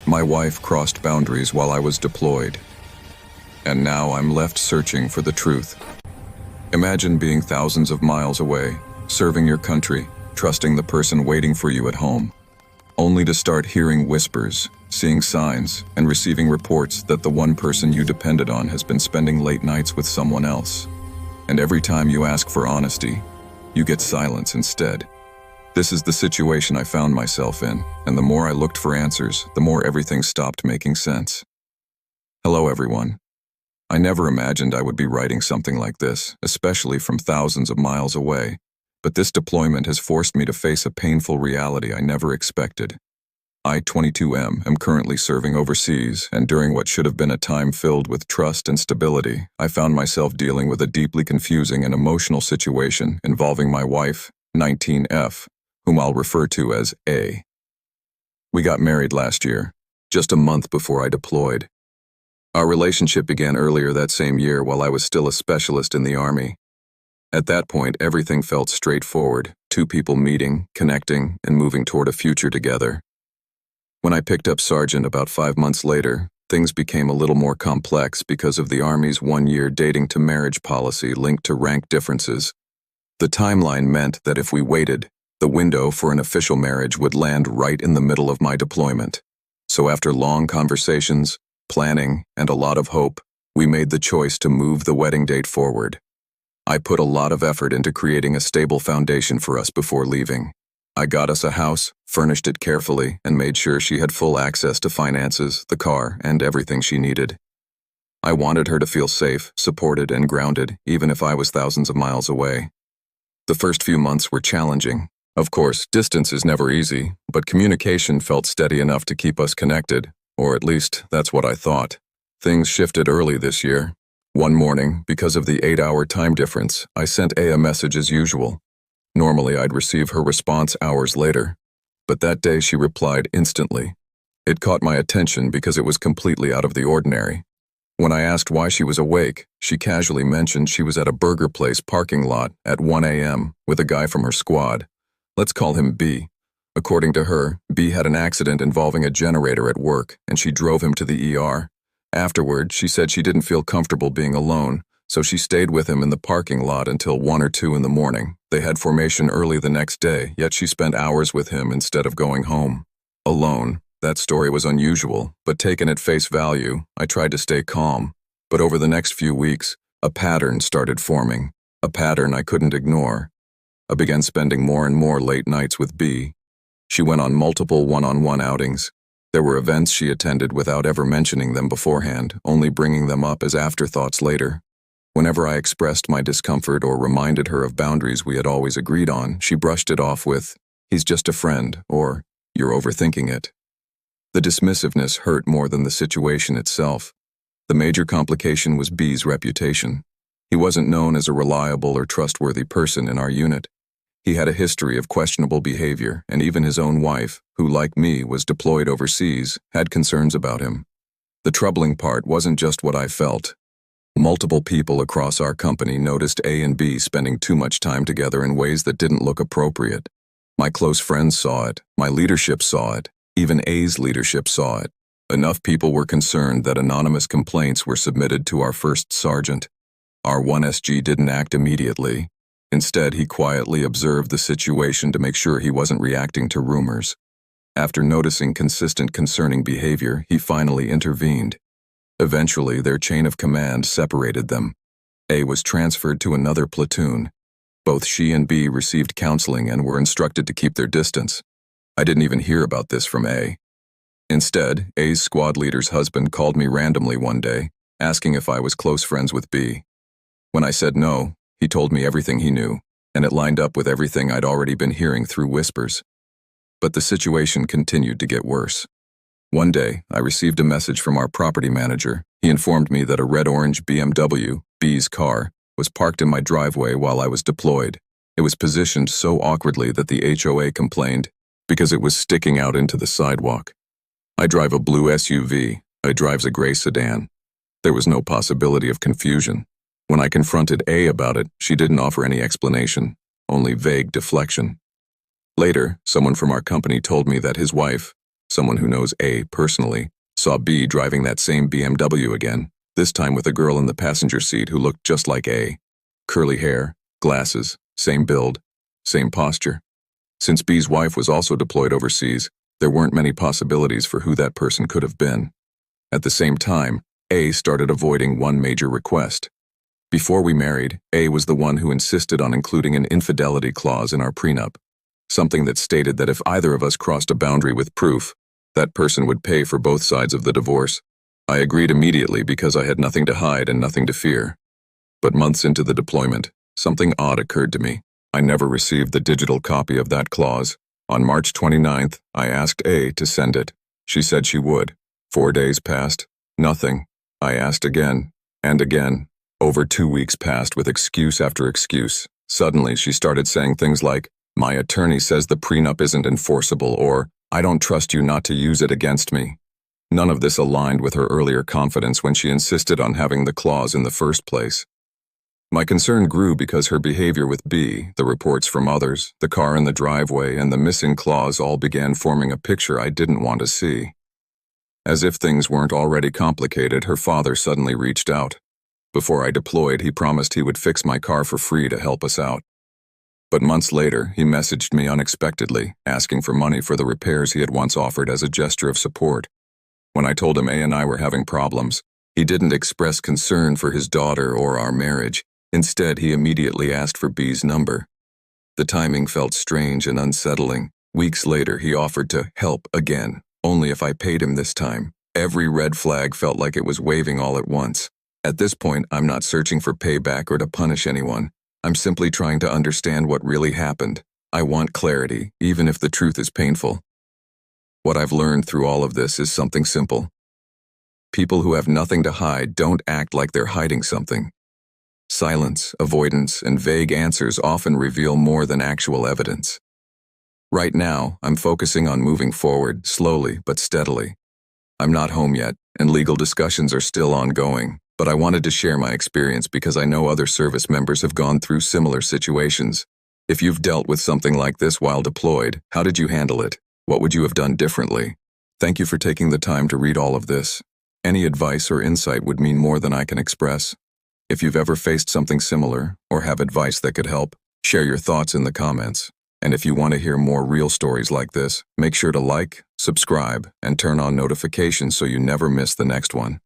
My wife crossed boundaries while I was deployed, and now I'm left searching for the truth. Imagine being thousands of miles away, serving your country, trusting the person waiting for you at home, only to start hearing whispers, seeing signs, and receiving reports that the one person you depended on has been spending late nights with someone else. And every time you ask for honesty, you get silence instead. This is the situation I found myself in, and the more I looked for answers, the more everything stopped making sense. Hello, everyone. I never imagined I would be writing something like this, especially from thousands of miles away, but this deployment has forced me to face a painful reality I never expected. I, 22M, am currently serving overseas, and during what should have been a time filled with trust and stability, I found myself dealing with a deeply confusing and emotional situation involving my wife, 19F, whom I'll refer to as A. We got married last year, just a month before I deployed. Our relationship began earlier that same year while I was still a specialist in the Army. At that point, everything felt straightforward, two people meeting, connecting, and moving toward a future together. When I picked up Sergeant about 5 months later, things became a little more complex because of the Army's one-year dating-to-marriage policy linked to rank differences. The timeline meant that if we waited, the window for an official marriage would land right in the middle of my deployment. So after long conversations, planning, and a lot of hope, we made the choice to move the wedding date forward. I put a lot of effort into creating a stable foundation for us before leaving. I got us a house, furnished it carefully, and made sure she had full access to finances, the car, and everything she needed. I wanted her to feel safe, supported, and grounded, even if I was thousands of miles away. The first few months were challenging. Of course, distance is never easy, but communication felt steady enough to keep us connected, or at least that's what I thought. Things shifted early this year. One morning, because of the 8-hour time difference, I sent a message as usual. Normally, I'd receive her response hours later, but that day she replied instantly. It caught my attention because it was completely out of the ordinary. When I asked why she was awake, she casually mentioned she was at a burger place parking lot at 1 a.m. with a guy from her squad. Let's call him B. According to her, B had an accident involving a generator at work, and she drove him to the ER. Afterward, she said she didn't feel comfortable being alone, so she stayed with him in the parking lot until 1 or 2 in the morning. They had formation early the next day, yet she spent hours with him instead of going home. Alone. That story was unusual, but taken at face value, I tried to stay calm. But over the next few weeks, a pattern started forming. A pattern I couldn't ignore. I began spending more and more late nights with B. She went on multiple one-on-one outings. There were events she attended without ever mentioning them beforehand, only bringing them up as afterthoughts later. Whenever I expressed my discomfort or reminded her of boundaries we had always agreed on, she brushed it off with, "He's just a friend," or, "You're overthinking it." The dismissiveness hurt more than the situation itself. The major complication was B's reputation. He wasn't known as a reliable or trustworthy person in our unit. He had a history of questionable behavior, and even his own wife, who like me was deployed overseas, had concerns about him. The troubling part wasn't just what I felt. Multiple people across our company noticed A and B spending too much time together in ways that didn't look appropriate. My close friends saw it, my leadership saw it, even A's leadership saw it. Enough people were concerned that anonymous complaints were submitted to our first sergeant. Our 1SG didn't act immediately. Instead, he quietly observed the situation to make sure he wasn't reacting to rumors. After noticing consistent concerning behavior, he finally intervened. Eventually, their chain of command separated them. A was transferred to another platoon. Both she and B received counseling and were instructed to keep their distance. I didn't even hear about this from A. Instead, A's squad leader's husband called me randomly one day, asking if I was close friends with B. When I said no, he told me everything he knew, and it lined up with everything I'd already been hearing through whispers. But the situation continued to get worse. One day, I received a message from our property manager. He informed me that a red-orange BMW, B's car, was parked in my driveway while I was deployed. It was positioned so awkwardly that the HOA complained because it was sticking out into the sidewalk. I drive a blue SUV. I drives a gray sedan. There was no possibility of confusion. When I confronted A about it, she didn't offer any explanation, only vague deflection. Later, someone from our company told me that his wife, Someone who knows A personally saw B driving that same BMW again, this time with a girl in the passenger seat who looked just like A. Curly hair, glasses, same build, same posture. Since B's wife was also deployed overseas, there weren't many possibilities for who that person could have been. At the same time, A started avoiding one major request. Before we married, A was the one who insisted on including an infidelity clause in our prenup, something that stated that if either of us crossed a boundary with proof, that person would pay for both sides of the divorce. I agreed immediately because I had nothing to hide and nothing to fear. But months into the deployment, something odd occurred to me. I never received the digital copy of that clause. On March 29th, I asked A to send it. She said she would. 4 days passed. Nothing. I asked again, and again. Over 2 weeks passed with excuse after excuse. Suddenly, she started saying things like, "My attorney says the prenup isn't enforceable," or, "I don't trust you not to use it against me." None of this aligned with her earlier confidence when she insisted on having the clause in the first place. My concern grew because her behavior with B, the reports from others, the car in the driveway, and the missing clause all began forming a picture I didn't want to see. As if things weren't already complicated, her father suddenly reached out. Before I deployed, he promised he would fix my car for free to help us out. But months later, he messaged me unexpectedly, asking for money for the repairs he had once offered as a gesture of support. When I told him A and I were having problems, he didn't express concern for his daughter or our marriage. Instead, he immediately asked for B's number. The timing felt strange and unsettling. Weeks later, he offered to help again, only if I paid him this time. Every red flag felt like it was waving all at once. At this point, I'm not searching for payback or to punish anyone. I'm simply trying to understand what really happened. I want clarity, even if the truth is painful. What I've learned through all of this is something simple. People who have nothing to hide don't act like they're hiding something. Silence, avoidance, and vague answers often reveal more than actual evidence. Right now, I'm focusing on moving forward, slowly but steadily. I'm not home yet, and legal discussions are still ongoing, but I wanted to share my experience because I know other service members have gone through similar situations. If you've dealt with something like this while deployed, how did you handle it? What would you have done differently? Thank you for taking the time to read all of this. Any advice or insight would mean more than I can express. If you've ever faced something similar, or have advice that could help, share your thoughts in the comments. And if you want to hear more real stories like this, make sure to like, subscribe, and turn on notifications so you never miss the next one.